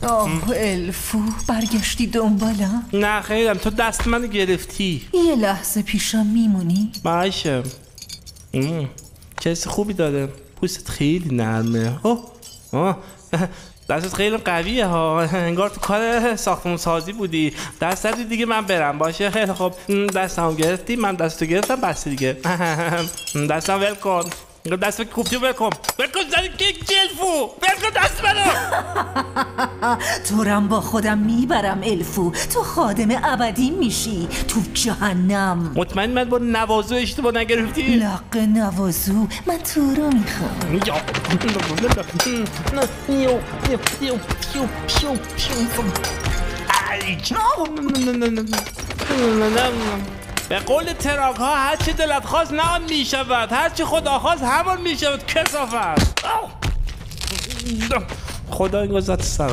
آه الفو، برگشتی دنبالم؟ نه خیرم، تو دست منو گرفتی. یه لحظه پیشم میمونی؟ باشه. چه خوبی داره، پوستت خیلی نرمه. دستت خیلی قویه ها، انگار تو کار ساختمون سازی بودی. دست دادی دیگه من برم. باشه خیلی خوب، دستمو گرفتی، من دستو گرفتم، بس دیگه. دستم ول کن، دست کوفتی ول کن، ول کن زنی که الفو، ول کن دست منو. تورم با خودم میبرم الفو، تو خادم ابدی میشی تو جهنم. مطمئن من با نوازو اشتباه نگرفتی؟ لق نوازو، من تو رو میخوام. به قول تراک ها هر چی دلت خواست نه آن میشود، هر چی خدا خواست همان میشود. کثافت. خدا این گذات سر